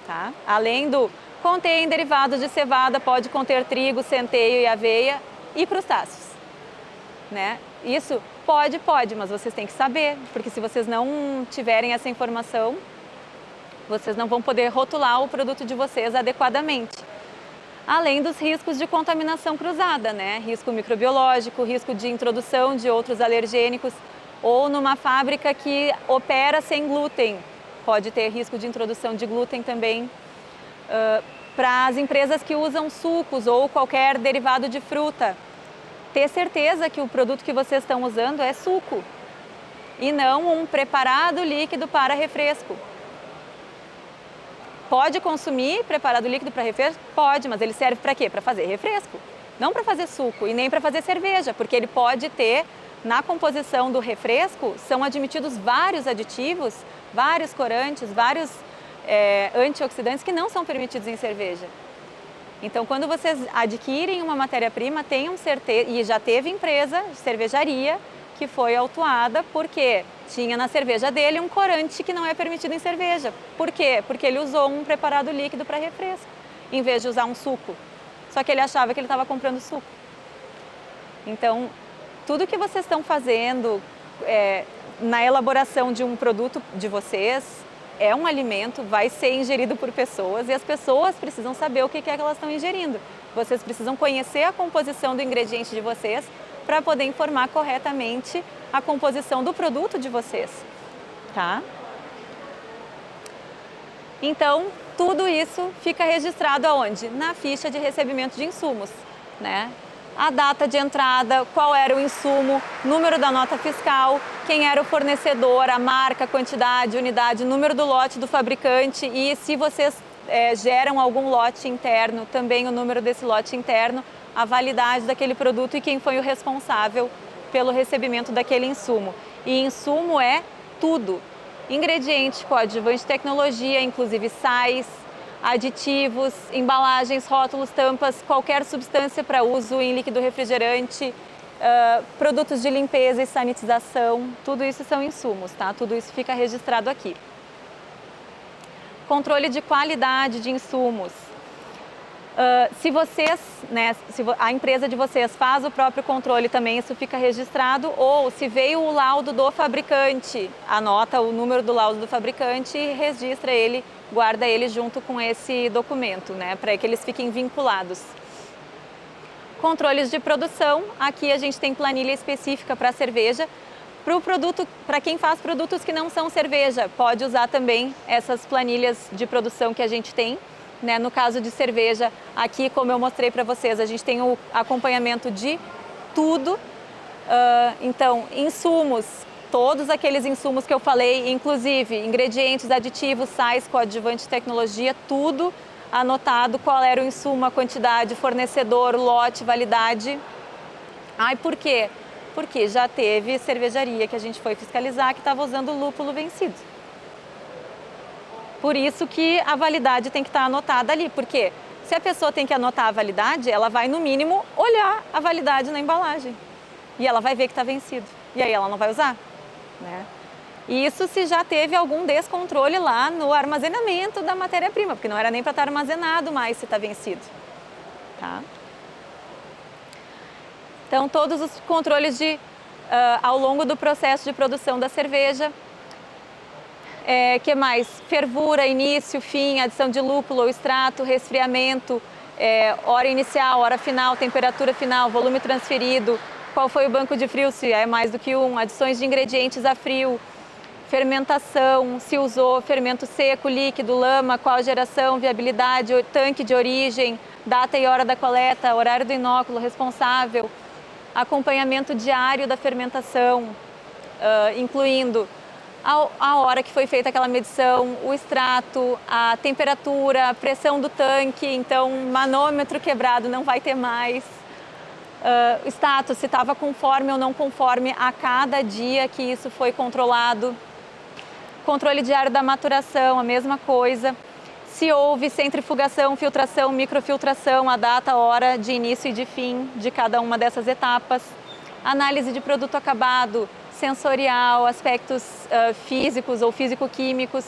[SPEAKER 1] Tá? Além do contém derivados de cevada, pode conter trigo, centeio e aveia e crustáceos. Né? Isso pode, mas vocês têm que saber, porque se vocês não tiverem essa informação, vocês não vão poder rotular o produto de vocês adequadamente. Além dos riscos de contaminação cruzada, né? Risco microbiológico, risco de introdução de outros alergênicos, ou numa fábrica que opera sem glúten, pode ter risco de introdução de glúten também. Para as empresas que usam sucos ou qualquer derivado de fruta, ter certeza que o produto que vocês estão usando é suco e não um preparado líquido para refresco. Pode consumir preparado líquido para refresco? Pode, mas ele serve para quê? Para fazer refresco, não para fazer suco e nem para fazer cerveja, porque ele pode ter, na composição do refresco, são admitidos vários aditivos, vários corantes, vários antioxidantes que não são permitidos em cerveja. Então, quando vocês adquirem uma matéria-prima, tenham certeza, e já teve empresa de cervejaria que foi autuada porque tinha na cerveja dele um corante que não é permitido em cerveja. Por quê? Porque ele usou um preparado líquido para refresco, em vez de usar um suco. Só que ele achava que ele estava comprando suco. Então, tudo que vocês estão fazendo na elaboração de um produto de vocês é um alimento, vai ser ingerido por pessoas e as pessoas precisam saber o que é que elas estão ingerindo. Vocês precisam conhecer a composição do ingrediente de vocês para poder informar corretamente a composição do produto de vocês, tá? Então, tudo isso fica registrado aonde? Na ficha de recebimento de insumos, né? A data de entrada, qual era o insumo, número da nota fiscal, quem era o fornecedor, a marca, quantidade, unidade, número do lote do fabricante e se vocês geram algum lote interno, também o número desse lote interno, a validade daquele produto e quem foi o responsável pelo recebimento daquele insumo. E insumo é tudo, ingrediente, coadjuvante, tecnologia, inclusive sais, aditivos, embalagens, rótulos, tampas, qualquer substância para uso em líquido refrigerante, produtos de limpeza e sanitização, tudo isso são insumos, tá? Tudo isso fica registrado aqui. Controle de qualidade de insumos. Se vocês, né, se a empresa de vocês faz o próprio controle também, isso fica registrado, ou se veio o laudo do fabricante, anota o número do laudo do fabricante e registra ele, guarda ele junto com esse documento, né, para que eles fiquem vinculados. Controles de produção, aqui a gente tem planilha específica para cerveja. Para o produto, para quem faz produtos que não são cerveja, pode usar também essas planilhas de produção que a gente tem. Né? No caso de cerveja, aqui, como eu mostrei para vocês, a gente tem o acompanhamento de tudo. Então, insumos, todos aqueles insumos que eu falei, inclusive ingredientes, aditivos, sais, coadjuvante, tecnologia, tudo anotado, qual era o insumo, a quantidade, fornecedor, lote, validade. Ai, por quê? Porque já teve cervejaria que a gente foi fiscalizar que estava usando lúpulo vencido. Por isso que a validade tem que estar anotada ali, porque se a pessoa tem que anotar a validade, ela vai no mínimo olhar a validade na embalagem e ela vai ver que está vencido e aí ela não vai usar, né? Isso se já teve algum descontrole lá no armazenamento da matéria-prima, porque não era nem para estar armazenado mais se está vencido, tá? Então, todos os controles ao longo do processo de produção da cerveja. Que mais? Fervura, início, fim, adição de lúpulo ou extrato, resfriamento, hora inicial, hora final, temperatura final, volume transferido, qual foi o banco de frio, se é mais do que um, adições de ingredientes a frio, fermentação, se usou fermento seco, líquido, lama, qual geração, viabilidade, tanque de origem, data e hora da coleta, horário do inóculo, responsável, acompanhamento diário da fermentação, incluindo a hora que foi feita aquela medição, o extrato, a temperatura, a pressão do tanque, então manômetro quebrado não vai ter mais. Status, se estava conforme ou não conforme a cada dia que isso foi controlado. Controle diário da maturação, a mesma coisa. Se houve centrifugação, filtração, microfiltração, a data, a hora de início e de fim de cada uma dessas etapas. Análise de produto acabado, sensorial, aspectos físicos ou físico-químicos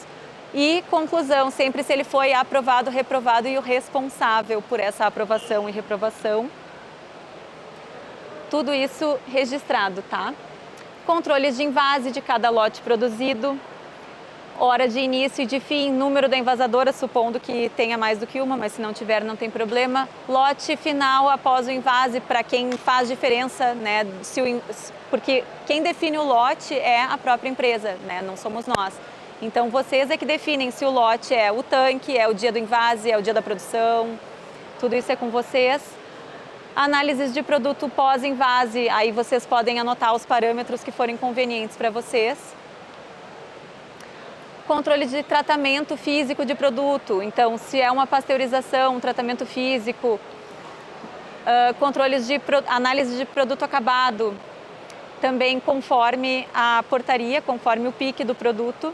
[SPEAKER 1] e conclusão, sempre se ele foi aprovado, reprovado e o responsável por essa aprovação e reprovação. Tudo isso registrado, tá? Controles de invase de cada lote produzido, hora de início e de fim, número da envasadora, supondo que tenha mais do que uma, mas se não tiver não tem problema. Lote final após o invase, para quem faz diferença, né? Porque quem define o lote é a própria empresa, né? Não somos nós. Então vocês é que definem se o lote é o tanque, é o dia do invase, é o dia da produção, tudo isso é com vocês. Análises de produto pós-invase, aí vocês podem anotar os parâmetros que forem convenientes para vocês. Controle de tratamento físico de produto, então se é uma pasteurização, um tratamento físico, controles de análise de produto acabado, também conforme a portaria, conforme o PIC do produto.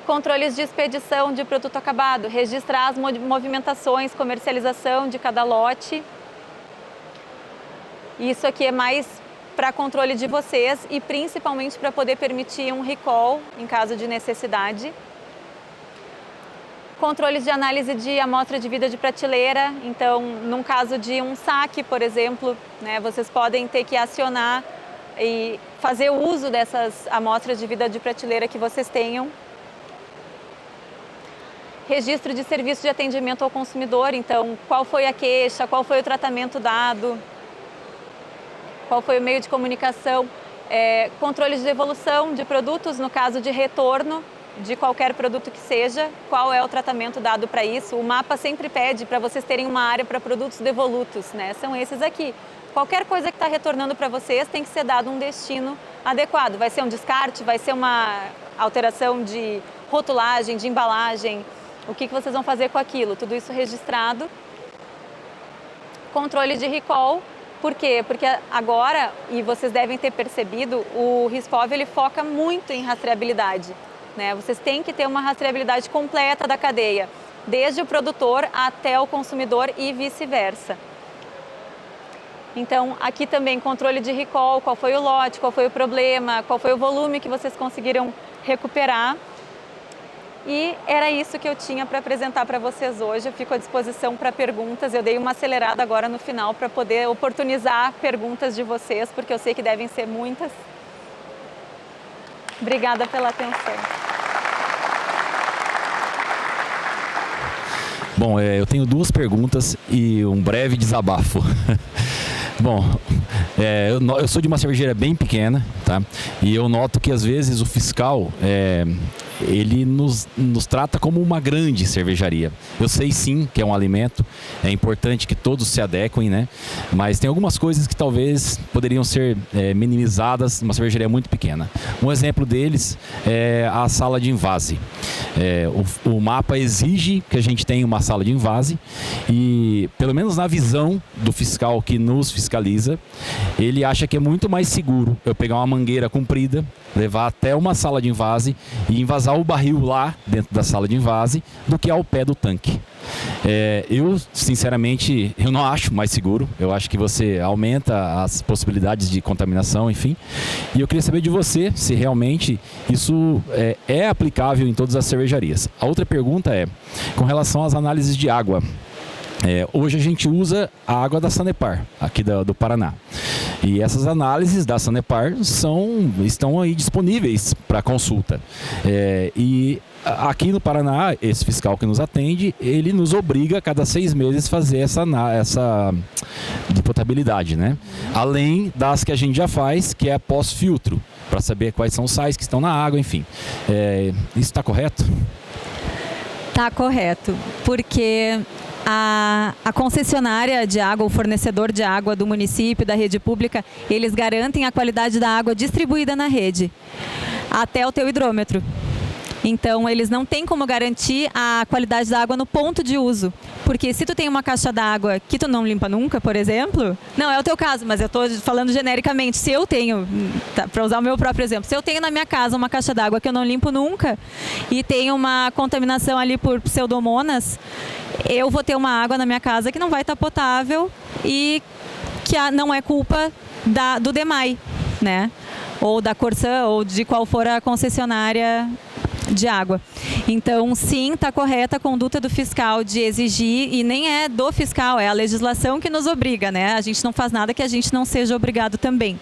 [SPEAKER 1] Controles de expedição de produto acabado, registrar as movimentações, comercialização de cada lote. Isso aqui é mais para controle de vocês e principalmente para poder permitir um recall em caso de necessidade. Controles de análise de amostra de vida de prateleira, então, num caso de um saque, por exemplo, né, vocês podem ter que acionar e fazer uso dessas amostras de vida de prateleira que vocês tenham. Registro de serviço de atendimento ao consumidor, então, qual foi a queixa, qual foi o tratamento dado, qual foi o meio de comunicação, controle de devolução de produtos, no caso de retorno de qualquer produto que seja, qual é o tratamento dado para isso. O mapa sempre pede para vocês terem uma área para produtos devolutos, né? São esses aqui. Qualquer coisa que está retornando para vocês tem que ser dado um destino adequado. Vai ser um descarte, vai ser uma alteração de rotulagem, de embalagem, o que vocês vão fazer com aquilo, tudo isso registrado. Controle de recall. Por quê? Porque agora, e vocês devem ter percebido, o RISPOV ele foca muito em rastreabilidade, né? Vocês têm que ter uma rastreabilidade completa da cadeia, desde o produtor até o consumidor e vice-versa. Então, aqui também controle de recall, qual foi o lote, qual foi o problema, qual foi o volume que vocês conseguiram recuperar. E era isso que eu tinha para apresentar para vocês hoje. Eu fico à disposição para perguntas. Eu dei uma acelerada agora no final para poder oportunizar perguntas de vocês, porque eu sei que devem ser muitas. Obrigada pela atenção.
[SPEAKER 2] Bom, eu tenho duas perguntas e um breve desabafo. Bom, eu sou de uma cervejaria bem pequena, tá? E eu noto que às vezes o fiscal, ele nos trata como uma grande cervejaria. Eu sei sim que é um alimento, é importante que todos se adequem, né? Mas tem algumas coisas que talvez poderiam ser minimizadas numa cervejaria muito pequena. Um exemplo deles é a sala de invase. O mapa exige que a gente tenha uma sala de invase e, pelo menos na visão do fiscal que nos fiscaliza, ele acha que é muito mais seguro eu pegar uma mangueira comprida, levar até uma sala de invase e invasar o barril lá dentro da sala de invase do que ao pé do tanque. Eu, sinceramente, eu não acho mais seguro. Eu acho que você aumenta as possibilidades de contaminação, enfim. E eu queria saber de você se realmente isso é aplicável em todas as cervejarias. A outra pergunta é com relação às análises de água. Hoje a gente usa a água da Sanepar, aqui do Paraná. E essas análises da Sanepar estão aí disponíveis para consulta. E aqui no Paraná, esse fiscal que nos atende, ele nos obriga a cada 6 meses fazer essa de potabilidade, né? Além das que a gente já faz, que é pós-filtro, para saber quais são os sais que estão na água, enfim. Isso está correto?
[SPEAKER 3] Está correto, porque a concessionária de água, o fornecedor de água do município, da rede pública, eles garantem a qualidade da água distribuída na rede, até o teu hidrômetro. Então, eles não têm como garantir a qualidade da água no ponto de uso. Porque se tu tem uma caixa d'água que tu não limpa nunca, por exemplo... Não, é o teu caso, mas eu estou falando genericamente. Se eu tenho, para usar o meu próprio exemplo, se eu tenho na minha casa uma caixa d'água que eu não limpo nunca e tem uma contaminação ali por pseudomonas, eu vou ter uma água na minha casa que não vai estar potável e que não é culpa do DEMAI, né? Ou da Corsan, ou de qual for a concessionária de água. Então, sim, está correta a conduta do fiscal de exigir, e nem é do fiscal, é a legislação que nos obriga, né? A gente não faz nada que a gente não seja obrigado também.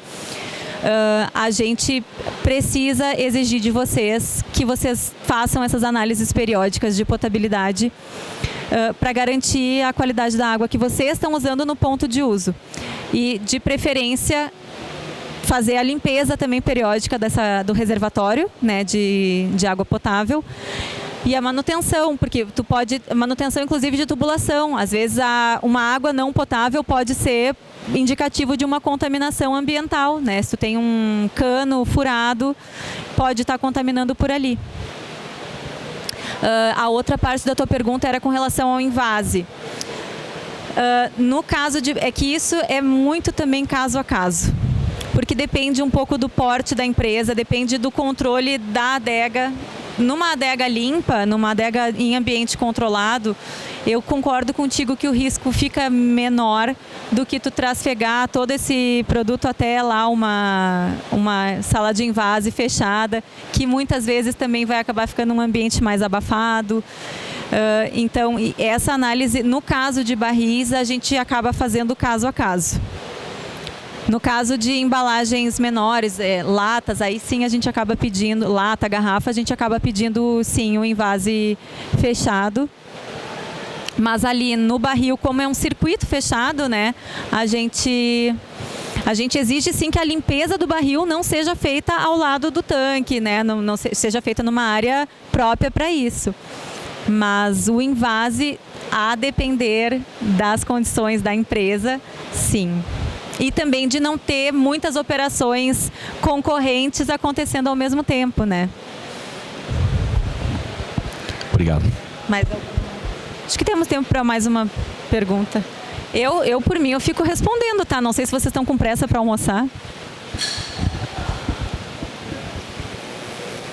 [SPEAKER 3] A gente precisa exigir de vocês que vocês façam essas análises periódicas de potabilidade para garantir a qualidade da água que vocês estão usando no ponto de uso. E, de preferência, fazer a limpeza também periódica do reservatório, né, de água potável. E a manutenção, porque manutenção inclusive de tubulação. Às vezes uma água não potável pode ser indicativo de uma contaminação ambiental, né? Se tu tem um cano furado, pode estar contaminando por ali. A outra parte da tua pergunta era com relação ao invase. No caso é que isso é muito também caso a caso. Porque depende um pouco do porte da empresa, depende do controle da adega. Numa adega limpa, numa adega em ambiente controlado, eu concordo contigo que o risco fica menor do que tu trasfegar todo esse produto até lá uma sala de invase fechada, que muitas vezes também vai acabar ficando um ambiente mais abafado. Então, essa análise, no caso de barris, a gente acaba fazendo caso a caso. No caso de embalagens menores, latas, aí sim a gente acaba pedindo, lata, garrafa, a gente acaba pedindo sim o invase fechado. Mas ali no barril, como é um circuito fechado, né, a gente exige sim que a limpeza do barril não seja feita ao lado do tanque, né, não seja feita numa área própria para isso. Mas o invase, a depender das condições da empresa, sim. E também de não ter muitas operações concorrentes acontecendo ao mesmo tempo, né?
[SPEAKER 2] Obrigado.
[SPEAKER 3] Acho que temos tempo para mais uma pergunta. Eu, por mim, eu fico respondendo, tá? Não sei se vocês estão com pressa para almoçar.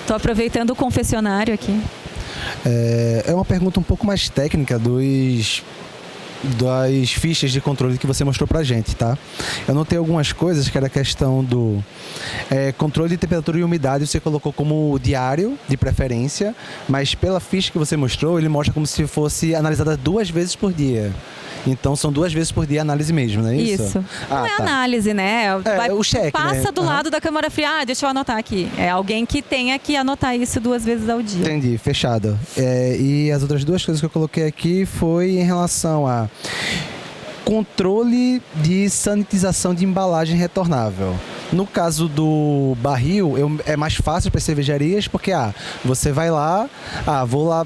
[SPEAKER 3] Estou aproveitando o confessionário aqui.
[SPEAKER 4] É uma pergunta um pouco mais técnica das fichas de controle que você mostrou pra gente, tá? Eu notei algumas coisas, que era a questão do controle de temperatura e umidade, você colocou como diário, de preferência, mas pela ficha que você mostrou, ele mostra como se fosse analisada 2 vezes por dia. Então, são 2 vezes por dia a análise mesmo, não é isso?
[SPEAKER 3] Isso. Não é análise, né?
[SPEAKER 4] O cheque,
[SPEAKER 3] passa
[SPEAKER 4] né?
[SPEAKER 3] do lado da câmara fria. Deixa eu anotar aqui. É alguém que tenha que anotar isso 2 vezes ao dia.
[SPEAKER 4] Entendi, fechado. E as outras 2 coisas que eu coloquei aqui foi em relação a controle de sanitização de embalagem retornável. No caso do barril, é mais fácil para as cervejarias, porque você vai lá,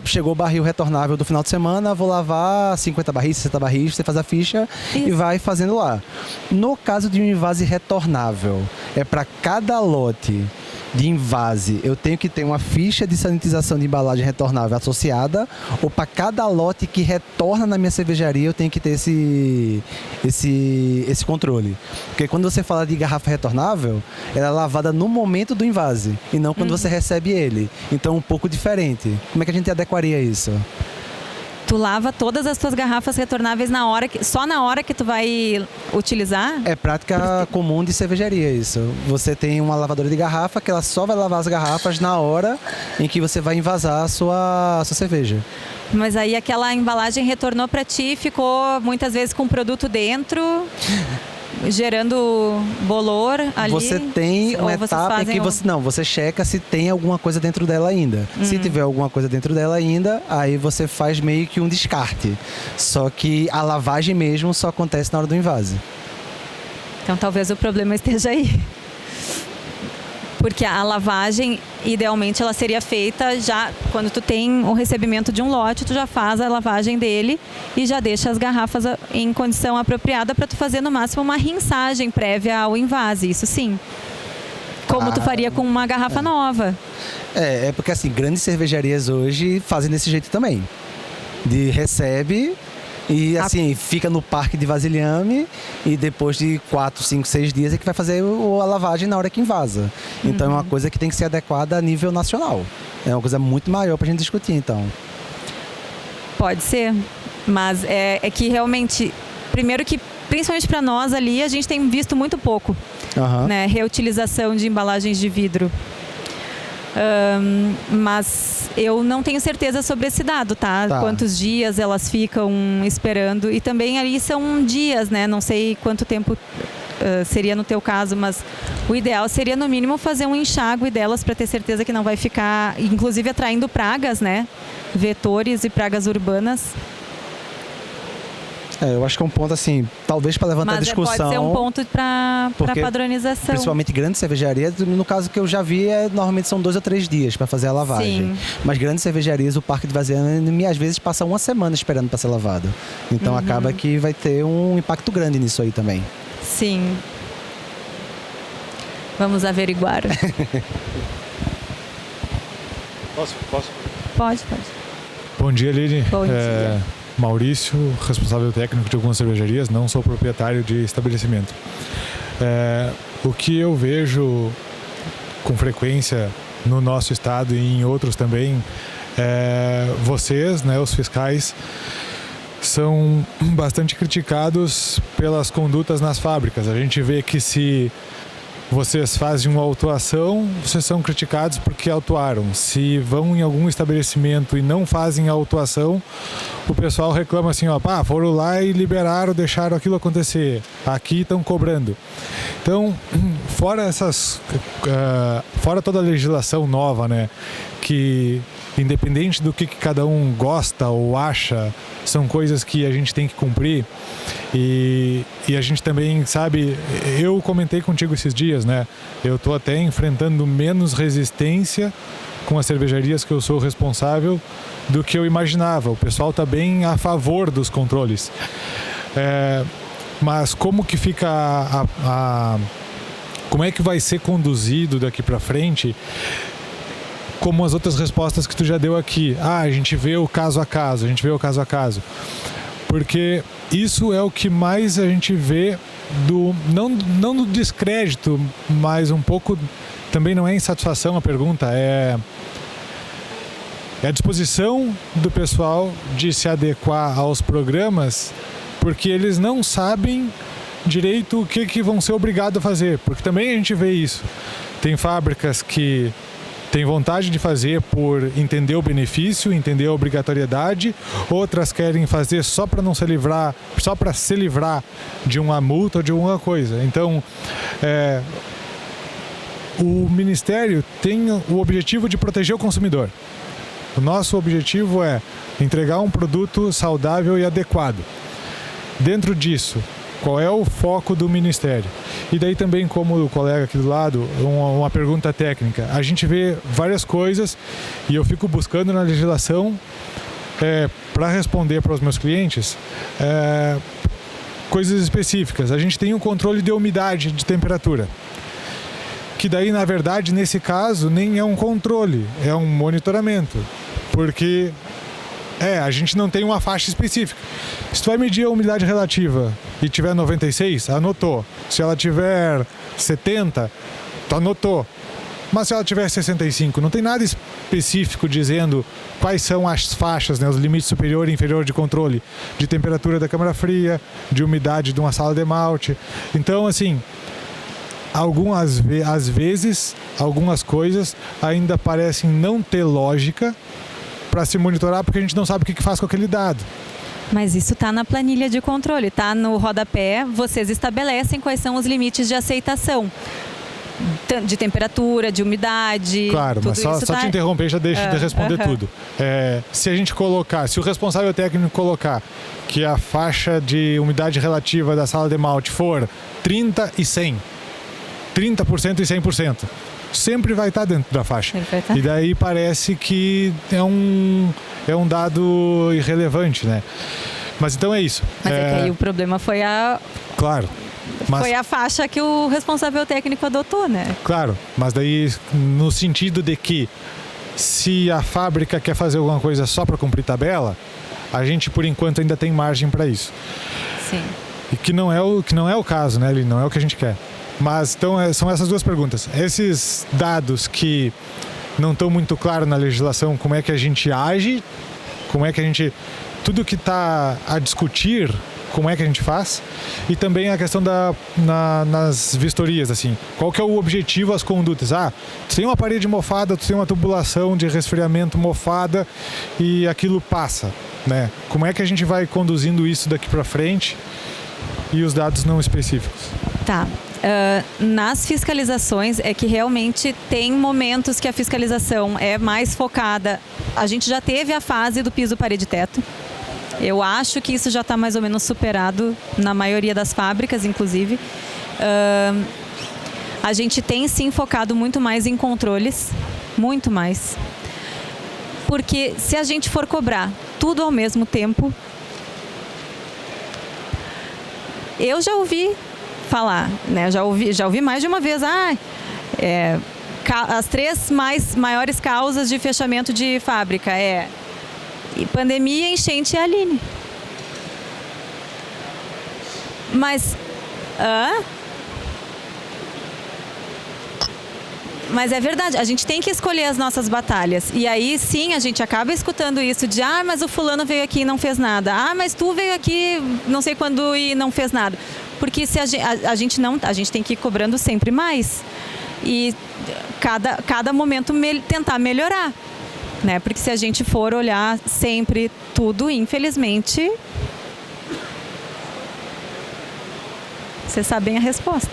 [SPEAKER 4] chegou o barril retornável do final de semana, vou lavar 50 barris, 60 barris, você faz a ficha e vai fazendo lá. No caso de um invase retornável, é para cada lote de invase, eu tenho que ter uma ficha de sanitização de embalagem retornável associada, ou para cada lote que retorna na minha cervejaria eu tenho que ter esse controle. Porque quando você fala de garrafa retornável, ela é lavada no momento do invase e não quando você recebe ele. Então, um pouco diferente. Como é que a gente adequaria isso?
[SPEAKER 3] Tu lava todas as tuas garrafas retornáveis só na hora que tu vai utilizar?
[SPEAKER 4] É prática comum de cervejaria isso. Você tem uma lavadora de garrafa que ela só vai lavar as garrafas na hora em que você vai envasar a sua cerveja.
[SPEAKER 3] Mas aí aquela embalagem retornou para ti, ficou muitas vezes com o produto dentro, gerando bolor ali.
[SPEAKER 4] Você tem uma etapa em que você checa se tem alguma coisa dentro dela ainda. Se tiver alguma coisa dentro dela ainda, aí você faz meio que um descarte. Só que a lavagem mesmo só acontece na hora do invase.
[SPEAKER 3] Então talvez o problema esteja aí. Porque a lavagem, idealmente, ela seria feita já quando tu tem o recebimento de um lote, tu já faz a lavagem dele e já deixa as garrafas em condição apropriada para tu fazer no máximo uma rinçagem prévia ao invase, isso sim. Como tu faria com uma garrafa nova.
[SPEAKER 4] É porque assim, grandes cervejarias hoje fazem desse jeito também. Recebe e assim, fica no parque de vasilhame e depois de 4, 5, 6 dias é que vai fazer a lavagem na hora que invasa. Então é uma coisa que tem que ser adequada a nível nacional. É uma coisa muito maior pra gente discutir, então.
[SPEAKER 3] Pode ser, mas é que realmente, primeiro que, principalmente para nós ali, a gente tem visto muito pouco, né, reutilização de embalagens de vidro. Mas eu não tenho certeza sobre esse dado, tá? Quantos dias elas ficam esperando. E também ali são dias, né? Não sei quanto tempo seria no teu caso, mas o ideal seria no mínimo fazer um enxágue delas para ter certeza que não vai ficar, inclusive atraindo pragas, né? Vetores e pragas urbanas.
[SPEAKER 4] Eu acho que é um ponto assim, talvez para levantar a discussão.
[SPEAKER 3] Pode ser um ponto para padronização.
[SPEAKER 4] Principalmente grandes cervejarias, no caso que eu já vi, normalmente são 2 ou 3 dias para fazer a lavagem. Sim. Mas grandes cervejarias, o parque de vasilhame às vezes passa uma semana esperando para ser lavado. Então acaba que vai ter um impacto grande nisso aí também.
[SPEAKER 3] Sim. Vamos averiguar.
[SPEAKER 5] Posso?
[SPEAKER 3] Pode.
[SPEAKER 5] Bom dia, Lili.
[SPEAKER 3] Bom dia.
[SPEAKER 5] Maurício, responsável técnico de algumas cervejarias, não sou proprietário de estabelecimento. O que eu vejo com frequência no nosso estado e em outros também, vocês, né, os fiscais, são bastante criticados pelas condutas nas fábricas. A gente vê que se vocês fazem uma autuação, vocês são criticados porque autuaram. Se vão em algum estabelecimento e não fazem a autuação, o pessoal reclama assim, foram lá e liberaram, deixaram aquilo acontecer. Aqui estão cobrando. Então, fora toda a legislação nova, né, que independente do que cada um gosta ou acha, são coisas que a gente tem que cumprir. E a gente também sabe, eu comentei contigo esses dias, né? Eu estou até enfrentando menos resistência com as cervejarias que eu sou responsável do que eu imaginava. O pessoal está bem a favor dos controles. Mas como que fica como é que vai ser conduzido daqui para frente? Como as outras respostas que tu já deu aqui. A gente vê o caso a caso, Porque isso é o que mais a gente vê não do descrédito, mas um pouco, também não é insatisfação a pergunta, é a disposição do pessoal de se adequar aos programas, porque eles não sabem direito o que vão ser obrigados a fazer, porque também a gente vê isso. Tem fábricas que tem vontade de fazer por entender o benefício, entender a obrigatoriedade. Outras querem fazer só para não se livrar, só para se livrar de uma multa ou de alguma coisa. Então, o Ministério tem o objetivo de proteger o consumidor. O nosso objetivo é entregar um produto saudável e adequado. Dentro disso, qual é o foco do Ministério? E daí também, como o colega aqui do lado, uma pergunta técnica. A gente vê várias coisas e eu fico buscando na legislação para responder para os meus clientes coisas específicas. A gente tem um controle de umidade, de temperatura. Que daí, na verdade, nesse caso, nem é um controle, é um monitoramento. Porque a gente não tem uma faixa específica. Se tu vai medir a umidade relativa e tiver 96, anotou. Se ela tiver 70, tu anotou. Mas se ela tiver 65, não tem nada específico dizendo quais são as faixas, né, os limites superior e inferior de controle de temperatura da câmara fria, de umidade de uma sala de malte. Então, assim, às vezes, algumas coisas ainda parecem não ter lógica para se monitorar, porque a gente não sabe o que faz com aquele dado.
[SPEAKER 3] Mas isso está na planilha de controle, está no rodapé, vocês estabelecem quais são os limites de aceitação. De temperatura, de umidade.
[SPEAKER 5] Claro, mas só te interromper, já deixa de responder tudo. Se a gente colocar, se o responsável técnico colocar que a faixa de umidade relativa da sala de malte for 30 e 100, 30% e 100%, sempre vai estar dentro da faixa. E daí parece que é um dado irrelevante, né? Mas então é isso.
[SPEAKER 3] Mas é que aí o problema foi
[SPEAKER 5] Claro.
[SPEAKER 3] Foi a faixa que o responsável técnico adotou, né?
[SPEAKER 5] Claro, mas daí no sentido de que se a fábrica quer fazer alguma coisa só para cumprir tabela, a gente por enquanto ainda tem margem para isso.
[SPEAKER 3] Sim.
[SPEAKER 5] E que não é o caso, né? Não é o que a gente quer. Mas então são essas duas perguntas. Esses dados que não estão muito claros na legislação, como é que a gente age, como é que a gente... Tudo que está a discutir, como é que a gente faz, e também a questão nas vistorias, assim, qual que é o objetivo, as condutas. Tu tem uma parede mofada, tu tem uma tubulação de resfriamento mofada e aquilo passa, né? Como é que a gente vai conduzindo isso daqui para frente e os dados não específicos?
[SPEAKER 3] Tá. Nas fiscalizações é que realmente tem momentos que a fiscalização é mais focada. A gente já teve a fase do piso parede-teto. Eu acho que isso já está mais ou menos superado na maioria das fábricas, inclusive. A gente tem sim focado muito mais em controles, muito mais. Porque se a gente for cobrar tudo ao mesmo tempo, eu já ouvi falar, né? Já ouvi mais de uma vez. As 3 maiores causas de fechamento de fábrica pandemia, enchente e Aline. Mas é verdade, a gente tem que escolher as nossas batalhas. E aí sim, a gente acaba escutando isso de mas o fulano veio aqui e não fez nada. Mas tu veio aqui não sei quando e não fez nada. Porque se a gente tem que ir cobrando sempre mais. E cada momento tentar melhorar. Né? Porque se a gente for olhar sempre tudo, infelizmente, vocês sabem a resposta.